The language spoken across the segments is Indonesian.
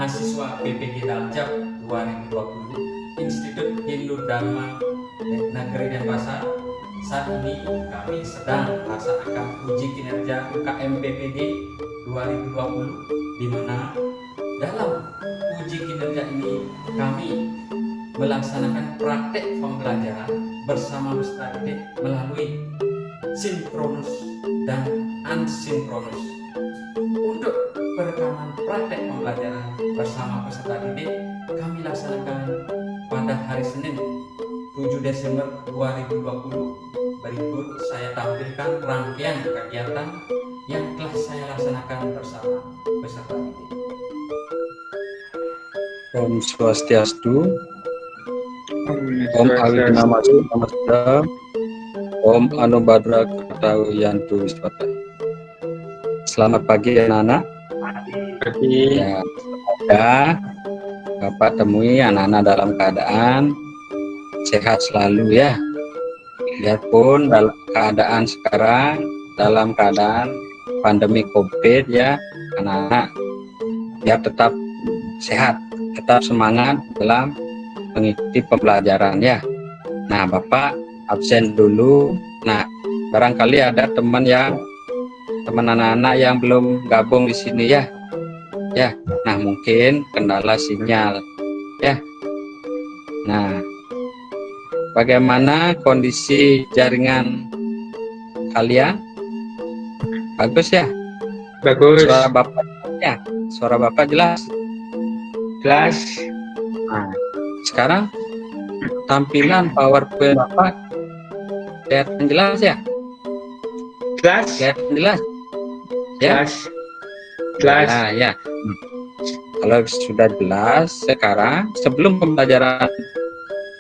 mahasiswa PPG Daljab 2020 Institut Hindu Dharma Negeri Denpasar. Saat ini kami sedang melaksanakan uji kinerja UKM PPG 2020, di mana dalam uji kinerja ini kami melaksanakan praktek pembelajaran bersama peserta didik melalui sinkronus dan ansinkronus. Untuk perekaman praktek pembelajaran bersama peserta didik kami laksanakan pada hari Senin 7 Desember 2020. Berikut saya tampilkan rangkaian kegiatan yang telah saya laksanakan bersama peserta didik. Om Swastiastu, Om Awinamasu Namaskara, Om Anubhadra Kartawiyantu Wiswata. Selamat pagi anak-anak. Pagi. Ya, semoga Bapak temui anak-anak dalam keadaan sehat selalu ya. Biarpun dalam keadaan sekarang, dalam keadaan pandemi COVID ya, anak-anak biar tetap sehat, tetap semangat dalam mengikuti pembelajaran ya. Nah, Bapak absen dulu. Nah, barangkali ada teman anak-anak yang belum gabung di sini ya. Ya, nah mungkin kendala sinyal ya. Nah, bagaimana kondisi jaringan kalian? Bagus ya? Bagus. Suara Bapak ya? Suara Bapak jelas? Jelas. Nah, sekarang tampilan PowerPoint Bapak kelihatan jelas ya? Jelas. Kelihatan jelas? Ya? Jelas. Jelas. Nah, ya. Kalau sudah jelas, sekarang sebelum pembelajaran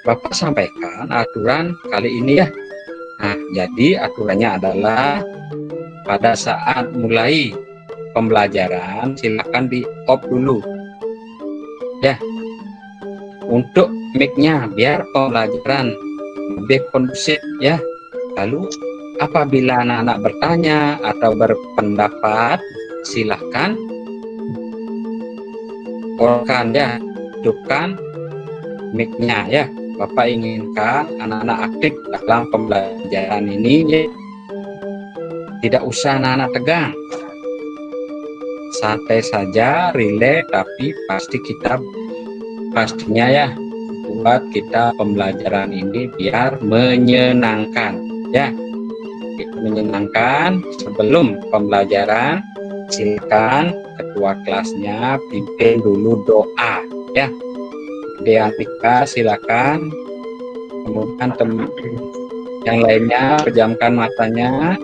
Bapak sampaikan aturan kali ini ya. Nah, jadi aturannya adalah pada saat mulai pembelajaran silakan di off dulu. Ya. Untuk mic-nya biar pembelajaran lebih kondusif ya. Lalu apabila anak-anak bertanya atau berpendapat, silahkan on-kan ya, hidupkan mic-nya ya. Bapak inginkan anak-anak aktif dalam pembelajaran ini ya. Tidak usah anak-anak tegang, santai saja, rileks, tapi pastinya ya buat kita pembelajaran ini biar menyenangkan ya. Menyenangkan. Sebelum pembelajaran silakan ketua kelasnya pimpin dulu doa ya. Deantika silakan, kemudian teman yang lainnya pejamkan matanya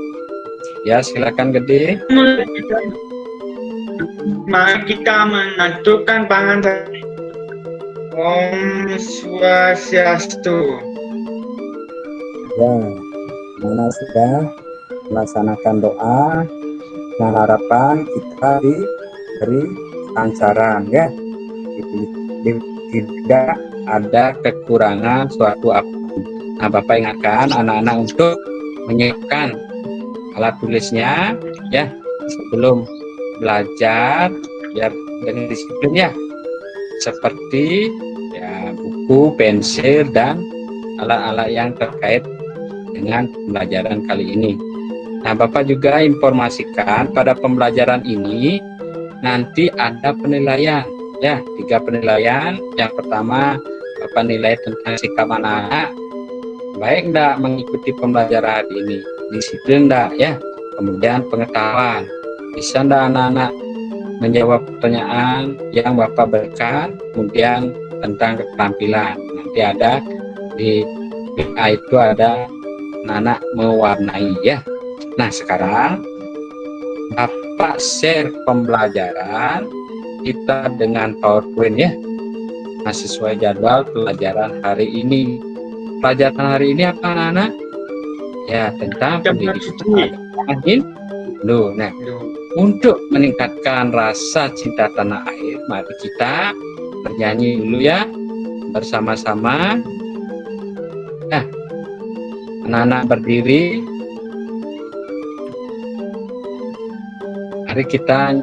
ya, silakan Gede. Mari kita menentukan pangan. Om Swastiastu. Ya, mana sudah melaksanakan doa, dengan harapan kita diberi kelancaran ya, tidak ada kekurangan suatu apapun. Nah, Bapak ingatkan anak-anak untuk menyiapkan alat tulisnya ya sebelum belajar biar dengan disiplin ya, seperti ya buku, pensil, dan alat-alat yang terkait dengan pembelajaran kali ini. Nah, Bapak juga informasikan pada pembelajaran ini nanti ada penilaian ya, 3 penilaian. Yang pertama Bapak nilai tentang sikap anak-anak, baik enggak mengikuti pembelajaran hari ini, disiplin enggak ya. Kemudian pengetahuan, bisa enggak anak-anak menjawab pertanyaan yang Bapak berikan. Kemudian tentang keterampilan, nanti ada di BA itu ada anak mewarnai ya. Nah, sekarang Bapak share pembelajaran kita dengan PowerPoint ya. Nah, sesuai jadwal pelajaran hari ini. Pelajaran hari ini apa anak-anak? Ya, tentang pendidikan Hindu. Nah, untuk meningkatkan rasa cinta tanah air, mari kita bernyanyi dulu ya bersama-sama. Nah, anak-anak berdiri. Mari kita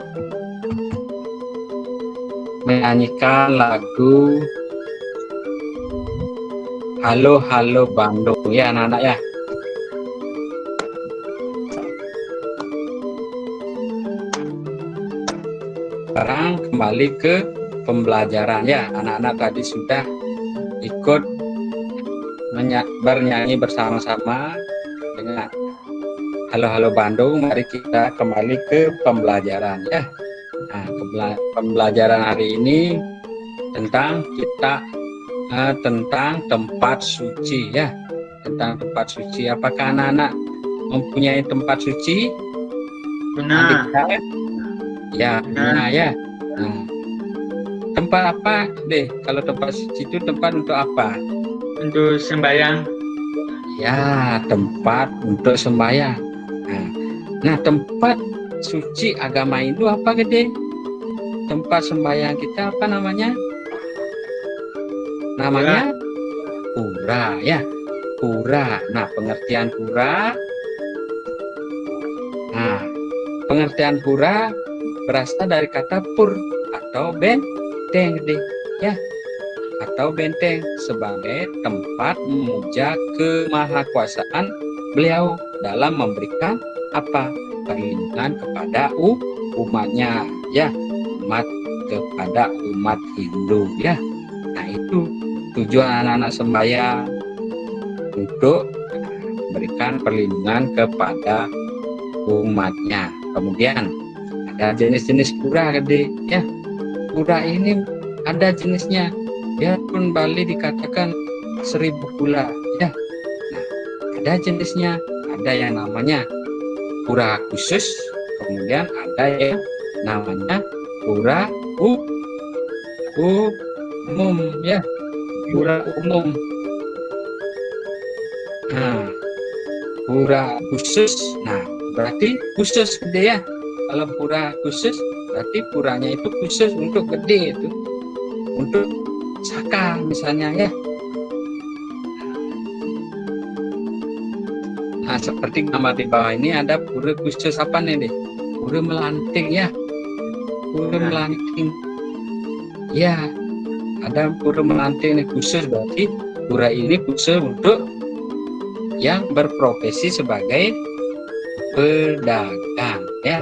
menyanyikan lagu Halo Halo Bandung ya anak-anak ya. Sekarang kembali ke pembelajaran ya. Anak-anak tadi sudah ikut bernyanyi bersama-sama dengan Halo Halo Bandung. Mari kita kembali ke pembelajaran ya. Nah, pembelajaran hari ini tentang tentang tempat suci ya. Tentang tempat suci. Apakah anak-anak mempunyai tempat suci? Benar. Ya, benar ya. Nah, tempat apa deh? Kalau tempat suci itu tempat untuk apa? Untuk sembahyang. Ya, tempat untuk sembahyang. Nah, tempat suci agama Hindu apa gede? Tempat sembahyang kita apa namanya? Namanya pura ya. Pura. Nah, pengertian pura. Nah, pengertian pura berasal dari kata pur atau benteng gede ya. Atau benteng sebagai tempat memuja kemahakuasaan beliau dalam memberikan apa? Perlindungan kepada umatnya ya, kepada umat Hindu ya. Nah, itu tujuan anak-anak sembahyang, untuk memberikan perlindungan kepada umatnya. Kemudian ada jenis-jenis pura gede ya. Pura ini ada jenisnya. Biarpun Bali dikatakan 1000 pura ya. Nah, ada jenisnya. Ada yang namanya pura khusus, kemudian ada yang namanya pura umum ya. Pura umum. Nah, pura khusus. Nah, berarti khusus gede ya. Kalau pura khusus berarti puranya itu khusus untuk gede itu. Untuk saka misalnya ya. Nah, seperti gambar di bawah ini ada pura khusus apa nih deh? Pura melanting ya. Pura melanting. Ya, ada pura melanting nih khusus, berarti pura ini khusus untuk yang berprofesi sebagai pedagang ya.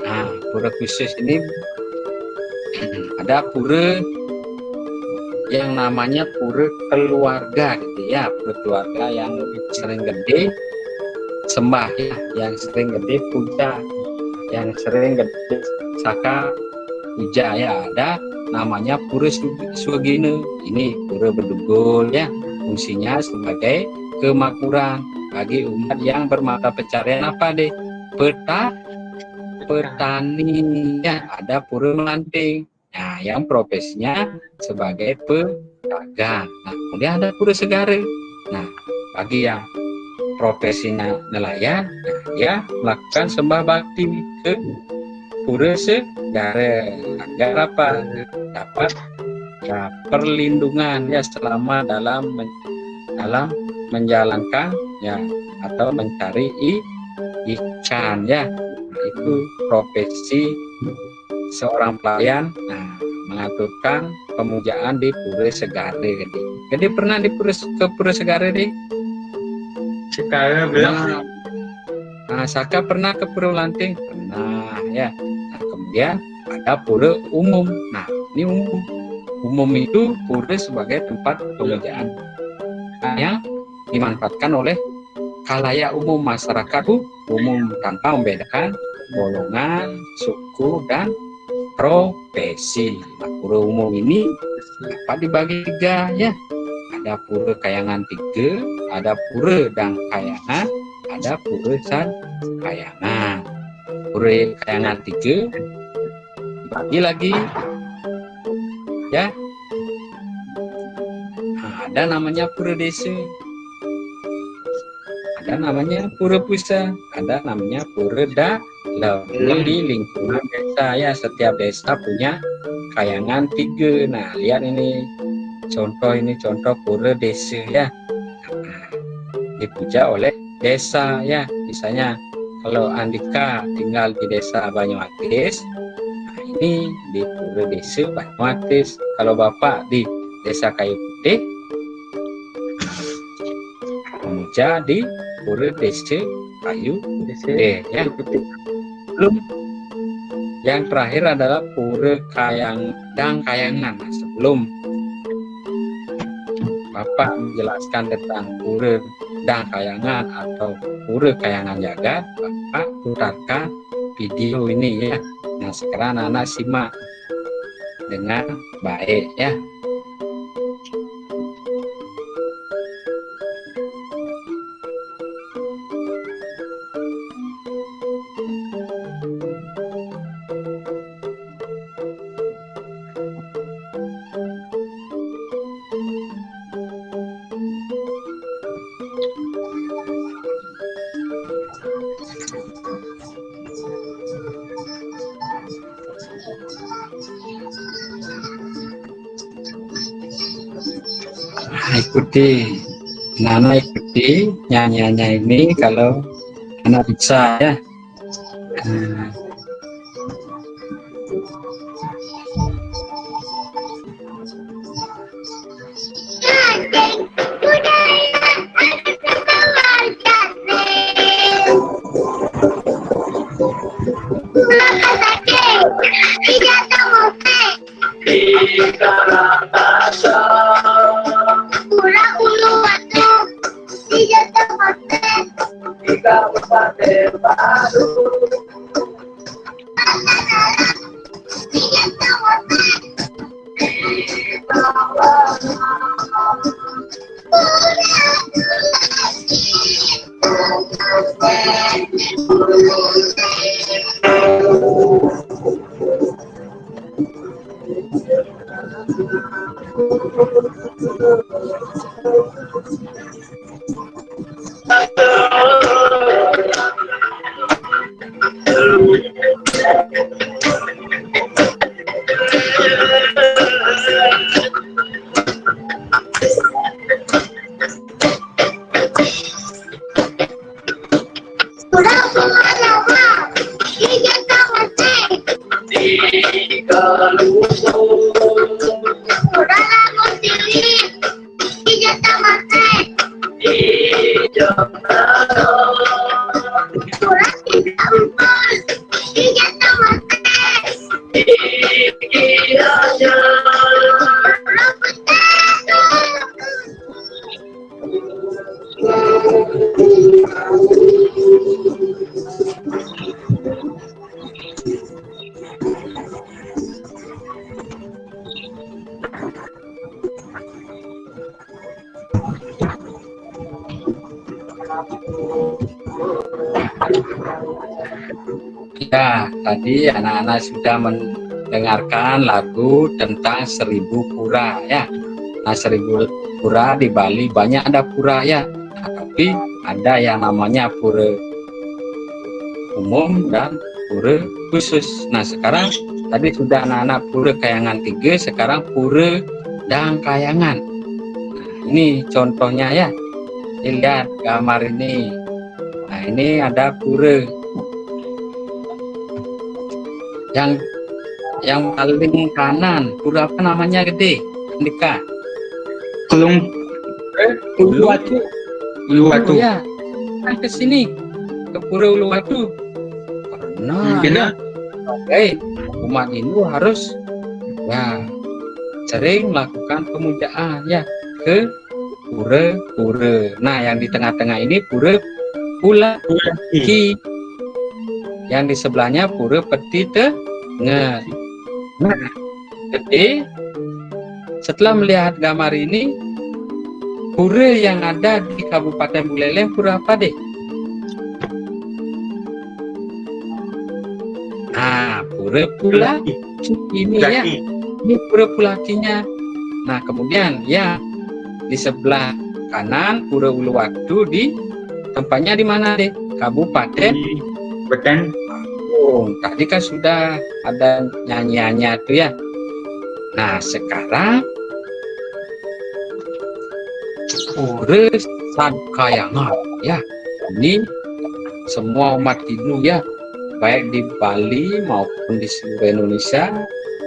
Nah, pura khusus ini ada pura yang namanya pura keluarga gitu ya. Pura keluarga yang sering gede sembah ya, yang sering gede puja, yang sering gede saka puja ya. Ada namanya pura swagina. Ini pura bedugul ya. Fungsinya sebagai kemakmuran bagi umat yang bermata pencarian apa deh? Petani ya. Ada pura melanting. Nah, yang profesinya sebagai pedagang. Nah, kemudian ada pura segara. Nah, bagi yang profesinya nelayan, nah, dia melakukan sembah bakti ke pura segara agar apa? Dapat ya, perlindungan ya selama dalam menjalankan ya atau mencari ikan ya. Itu profesi seorang pelayan. Nah, mengaturkan pemujaan di pura segara gede. Jadi pernah di pura segara deh? Sekarang belum. Nah, Saka pernah ke pura lanting? Pernah ya. Nah, kemudian ada pura umum. Nah, ini umum. Umum itu pura sebagai tempat pemujaan yang dimanfaatkan oleh khalayak umum, masyarakat umum tanpa membedakan golongan, suku, dan profesi. Nah, pura umum ini dapat dibagi 3 ya. Ada pura kayangan 3, ada pura dan kayangan, ada pura san kayangan. Pura kayangan 3 dibagi lagi ya. Nah, ada namanya pura desa, ada namanya pura pusat, ada namanya pura dalam di lingkungan desa ya. Setiap desa punya kayangan 3. Nah, lihat ini contoh pura desa ya. Nah, dipuja oleh desa ya. Misalnya kalau Andika tinggal di desa Banyuatis, nah ini di Pura Desa Banyuatis. Kalau Bapak di Desa Kayu Putih, Pemuja di Pura Desa Kayu Putih ya. Belum yang terakhir adalah Pura Kayangan. Nah, sebelum Bapak menjelaskan tentang Pura Kayangan atau Pura Kayangan Jagat, Bapak putarkan video ini ya. Nah, sekarang anak simak dengan baik ya. Ikuti, Nana ikuti nyanyiannya ini kalau anak bisa ya. Ya, tadi anak-anak sudah mendengarkan lagu tentang 1000 pura ya. Nah, 1000 pura di Bali banyak ada pura ya. Nah, tapi ada yang namanya pura umum dan pura khusus. Nah, sekarang tadi sudah anak-anak Pura Kayangan 3, sekarang Pura Kayangan. Nah, ini contohnya ya. Lihat gambar ini. Nah, ini ada pura yang paling kanan, pura apa namanya gede, Andika? Uluwatu. Uluwatu. Ya, kan ke sini ke Pura Uluwatu. Nah, ya, sebagai umat Hindu harus ya sering melakukan pemujaan ya ke pura-pura. Nah, yang di tengah-tengah ini Pura Pulaki. Yang di sebelahnya Pura Peti Tengah. Nah, jadi setelah melihat gambar ini, pura yang ada di Kabupaten Buleleng pura apa deh? Nah, Pura Pulaki ini ya. Ini Pura Pulakinya. Nah, kemudian ya di sebelah kanan Pura Uluwatu di tempatnya di mana deh? Kabupaten tadi kan sudah ada nyanyiannya tuh ya. Nah, sekarang Pura Kayangan ya. Ini semua umat Hindu ya baik di Bali maupun di seluruh Indonesia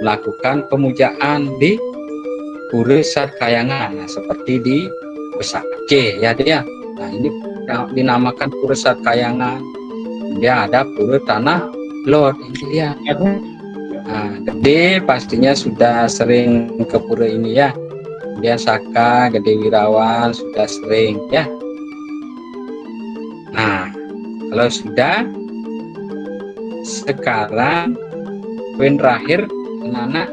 melakukan pemujaan di Pura Satkayangan, nah, seperti di Besake ya dia. Nah ini dinamakan Pura Satkayangan. Dia ada Pura Tanah Lot ini dia. Nah, Gede pastinya sudah sering ke pura ini ya. Kemudian Saka, Gede Wirawan sudah sering ya. Nah kalau sudah, sekarang poin terakhir anak-anak,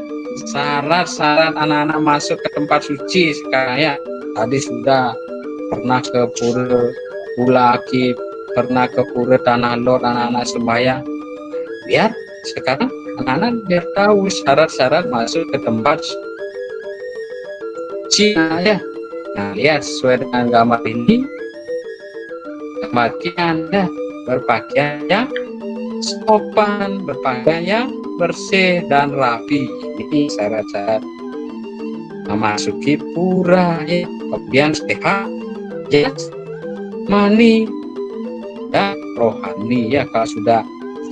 syarat-syarat anak-anak masuk ke tempat suci sekarang ya. Tadi sudah pernah ke Pura Bulaki, pernah ke Pura Tanah Lot, anak-anak sembahyang. Biar sekarang anak-anak biar tahu syarat-syarat masuk ke tempat suci ya. Nah lihat sesuai dengan gambar ini, pakaian ya, berpakaian yang sopan, berpakaian yang bersih dan rapi. Ini syarat-syarat memasuki pura ya. Kemudian sehat jasmani dan rohani ya. Kalau sudah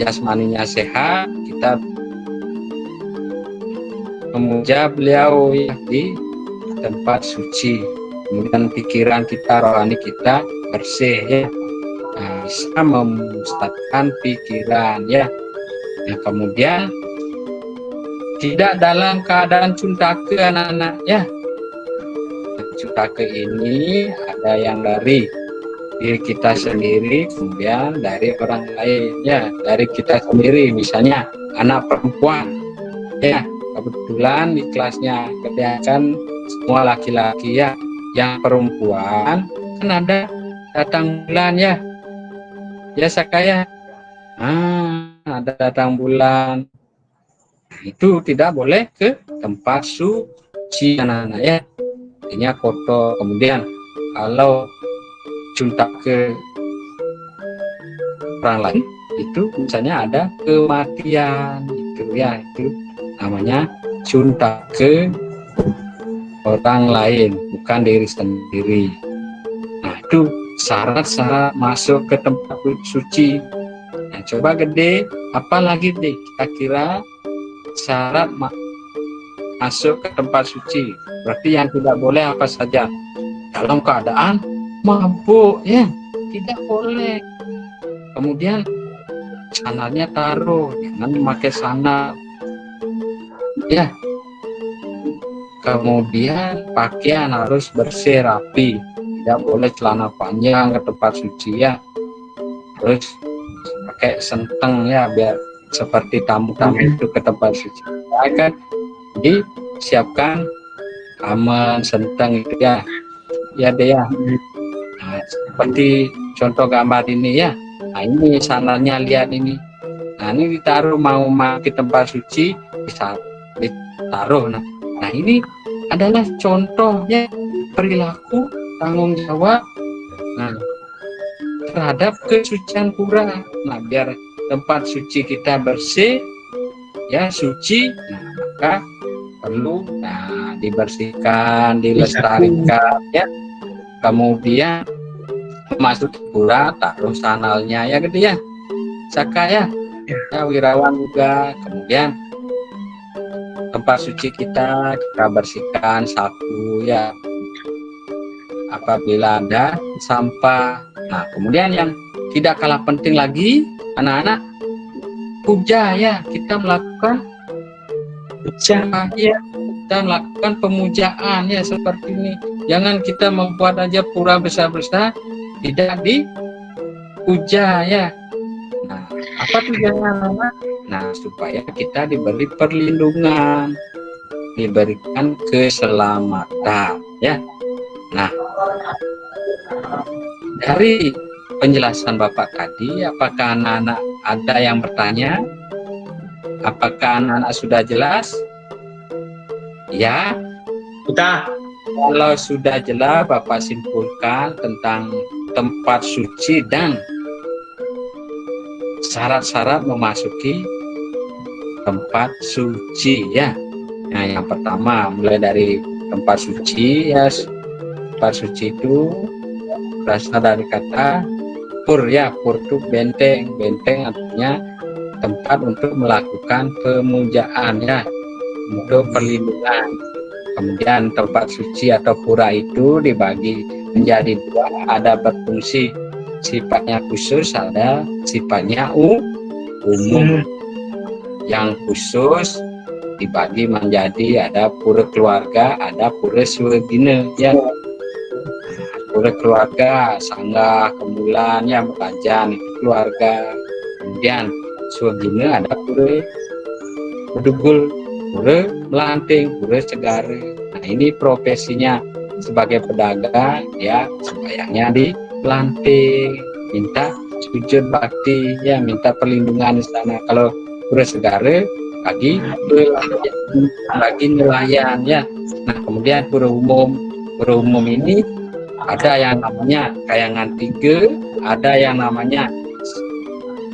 jasmaninya sehat, kita memuja beliau ya di tempat suci. Kemudian pikiran kita, rohani kita bersih ya. Nah, bisa memusatkan pikiran ya. Nah, kemudian tidak dalam keadaan cuntake anak-anak ya. Cuntake ini ada yang dari diri kita sendiri, kemudian dari orang lain ya. Dari kita sendiri, misalnya anak perempuan ya, kebetulan di kelasnya kebanyakan semua laki-laki ya. Yang perempuan kan ada datang bulan ya. Biasa kayak ada datang bulan, itu tidak boleh ke tempat suci anak-anak ya, artinya kotor. Kemudian kalau junta ke orang lain, itu misalnya ada kematian itu ya, itu namanya junta ke orang lain, bukan diri sendiri. Nah itu syarat-syarat masuk ke tempat suci. Nah, coba Gede, apalagi deh kira-kira syarat masuk ke tempat suci? Berarti yang tidak boleh apa saja? Dalam keadaan mabuk ya, tidak boleh. Kemudian sandalnya taruh, jangan memakai sandal ya. Kemudian pakaian harus bersih rapi, tidak boleh celana panjang ke tempat suci ya. Terus pakai senteng ya, biar seperti tamu-tamu itu ke tempat suci akan disiapkan aman senteng itu ya deh ya. Nah, seperti contoh gambar ini ya. Nah ini sandalnya, lihat ini. Nah ini ditaruh, mau ke tempat suci bisa ditaruh. Nah ini adalah contohnya perilaku tanggung jawab terhadap kesucian pura. Nah biar tempat suci kita bersih ya, suci, nah maka perlu dibersihkan, dilestarikan ya. Kemudian masuk pura, taruh sandalnya ya gitu ya, Saka ya, Wirawan juga. Kemudian tempat suci kita bersihkan sapu ya, apabila ada sampah. Nah kemudian yang tidak kalah penting lagi anak-anak, puja ya, kita melakukan puja ya, kita melakukan pemujaan ya seperti ini. Jangan kita membuat aja pura besar-besar tidak dipuja ya. Nah apa tujuannya anak-anak? Nah supaya kita diberi perlindungan, diberikan keselamatan ya. Nah dari penjelasan Bapak tadi, apakah anak-anak ada yang bertanya? Apakah anak-anak sudah jelas? Ya, Kita kalau sudah jelas, Bapak simpulkan tentang tempat suci dan syarat-syarat memasuki tempat suci ya. Nah, yang pertama mulai dari tempat suci ya. Tempat suci itu berasal dari kata pur ya, pur itu benteng. Benteng artinya tempat untuk melakukan pemujaan, ya, untuk perlindungan. Kemudian tempat suci atau pura itu dibagi menjadi dua, ada berfungsi sifatnya khusus, ada sifatnya umum. Yang khusus dibagi menjadi ada pura keluarga, ada pura swagina, ya. Pura keluarga, sanggah, kemulan, ya, mekajan itu keluarga. Kemudian swagina ada pura bedugul, pura melanting, pura segara. Nah, ini profesinya sebagai pedagang, ya, sembahyangnya di pelanting, minta sujud bakti, ya, minta perlindungan di sana. Kalau pura segara bagi nelayan, ya. Nah, kemudian pura umum ini ada yang namanya kayangan 3, ada yang namanya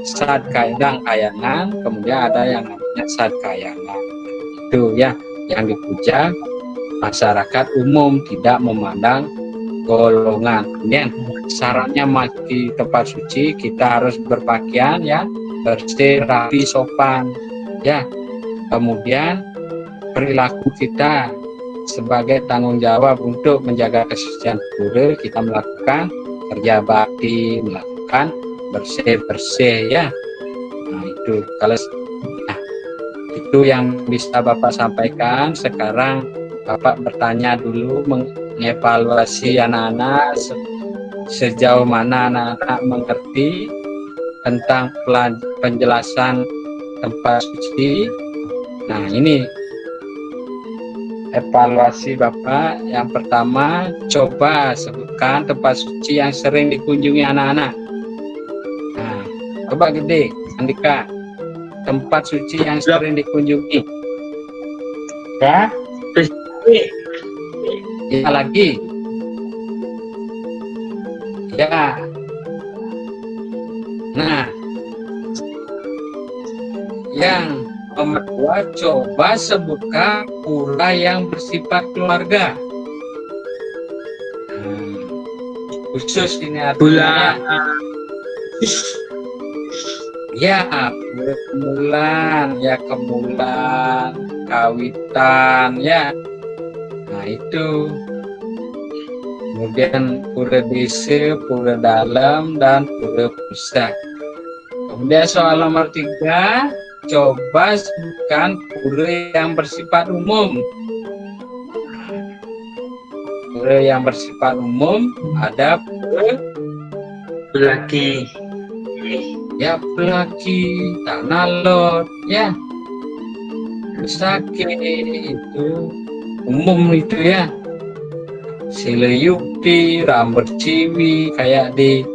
sad kayangan, kemudian ada yang namanya sad kayangan. Itu, ya, yang dipuja masyarakat umum, tidak memandang golongan. Kemudian syaratnya masuk di tempat suci kita harus berpakaian, ya, bersih, rapi, sopan, ya. Kemudian perilaku kita sebagai tanggung jawab untuk menjaga kesucian pura, kita melakukan kerja bakti, melakukan bersih, ya. Nah, itu itu yang bisa Bapak sampaikan. Sekarang Bapak bertanya dulu, mengevaluasi anak-anak sejauh mana anak-anak mengerti tentang penjelasan tempat suci. Nah, ini evaluasi Bapak. Yang pertama, coba sebutkan tempat suci yang sering dikunjungi anak-anak. Nah, coba Gede, Andika, tempat suci yang sering dikunjungi. Ya, ya, lagi. Ya. Nah, yang nomor 2, coba sebutkan pura yang bersifat keluarga. Khusus ini artinya. Ya, pura kemulan, ya, kemulan, kawitan, ya. Nah, itu. Kemudian pura desa, pura dalam, dan pura pusat. Kemudian soal nomor 3, coba sebutkan pura yang bersifat umum. Pura yang bersifat umum ada pura Pelaki, ya, Pelaki, Tanah Lot, ya, Besaki, itu umum itu, ya. Sileyukti, Ramberciwi, kayak di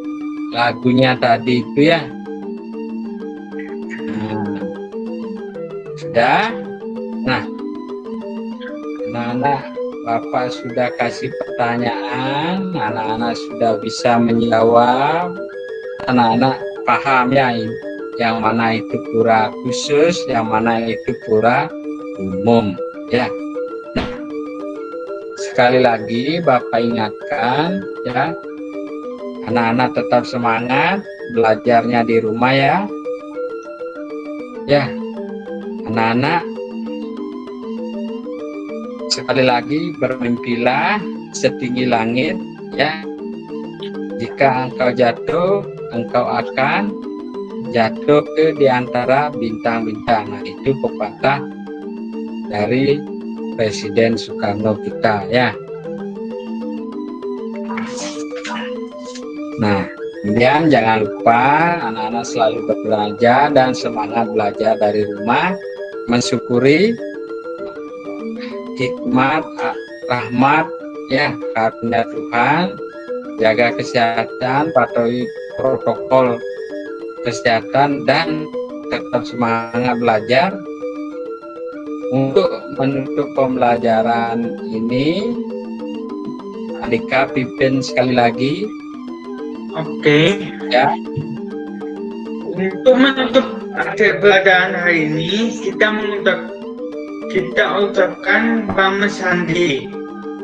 lagunya tadi itu, ya. Sudah. Nah, anak-anak Bapak sudah kasih pertanyaan, anak-anak sudah bisa menjawab, anak-anak paham, ya, yang mana itu pura khusus, yang mana itu pura umum, ya. Sekali lagi Bapak ingatkan, ya, anak-anak tetap semangat belajarnya di rumah, ya. Ya, anak-anak sekali lagi bermimpilah setinggi langit, ya. Jika engkau jatuh, engkau akan jatuh ke di antara bintang-bintang. Nah, itu pepatah dari Presiden Soekarno kita, ya. Nah, kemudian jangan lupa anak-anak selalu belajar dan semangat belajar dari rumah, mensyukuri hikmat, rahmat, ya, karunia Tuhan, jaga kesehatan, patuhi protokol kesehatan, dan tetap semangat belajar. Untuk menutup pembelajaran ini, Andika pimpin sekali lagi. Oke. Ya. Untuk menutup akhir pelajaran hari ini, kita ucapkan Brahma Sandi.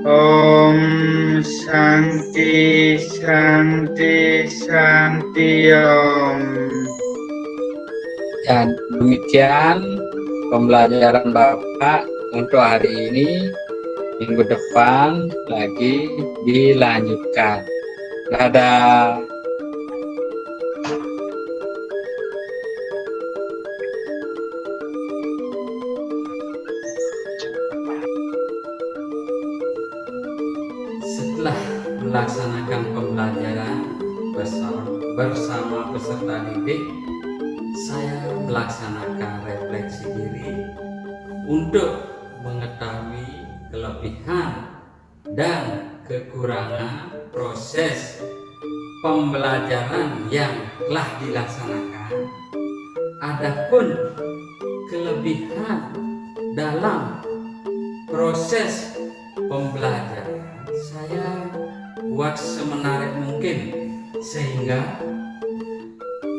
Om Santi Santi Santi Om. Dan demikian pembelajaran Bapak untuk hari ini. Minggu depan lagi dilanjutkan. Dadah. Setelah melaksanakan pembelajaran bersama peserta didik, saya melaksanakan refleksi diri untuk mengetahui kelebihan dan kekurangan proses pembelajaran yang telah dilaksanakan. Adapun kelebihan dalam proses pembelajaran, saya buat semenarik mungkin sehingga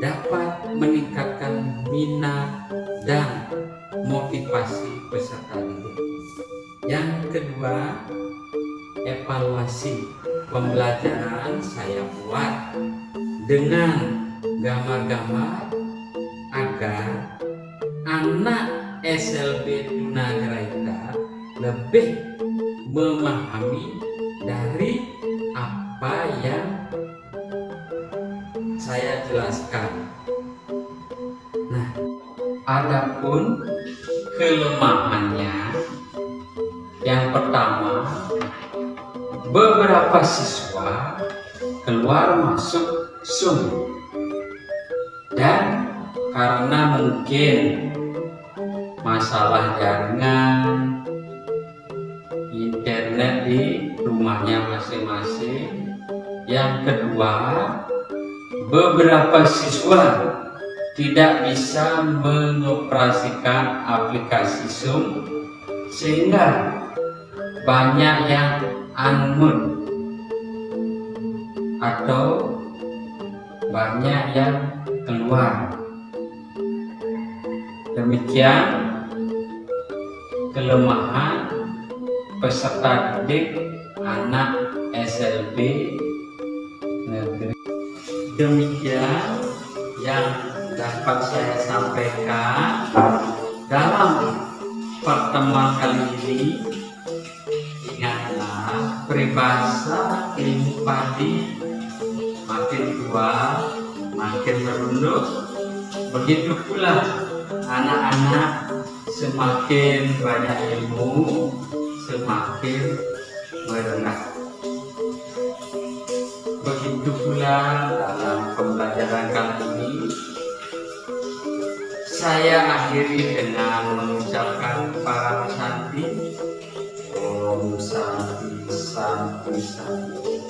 dapat meningkatkan minat dan motivasi peserta didik. Yang kedua, evaluasi pembelajaran saya buat dengan gambar-gambar agar anak SLB Tunagrahita lebih memahami dari apa yang saya jelaskan. Nah, adapun kelemahannya, yang pertama, beberapa siswa keluar masuk Zoom dan karena mungkin masalah jaringan internet di rumahnya masing-masing. Yang kedua, beberapa siswa tidak bisa mengoperasikan aplikasi Zoom sehingga banyak yang unmute atau banyak yang keluar. Demikian kelemahan peserta didik anak SLB negeri. Demikian yang dapat saya sampaikan dalam pertemuan kali ini. Ingatlah, peribahasa ilmu padi makin tua makin merunduk. Begitu pula anak-anak semakin banyak ilmu semakin merendah. Begitu pula dalam pembelajaran kali ini, saya akhiri dengan mengucapkan para santi Om Santi Santi Santi.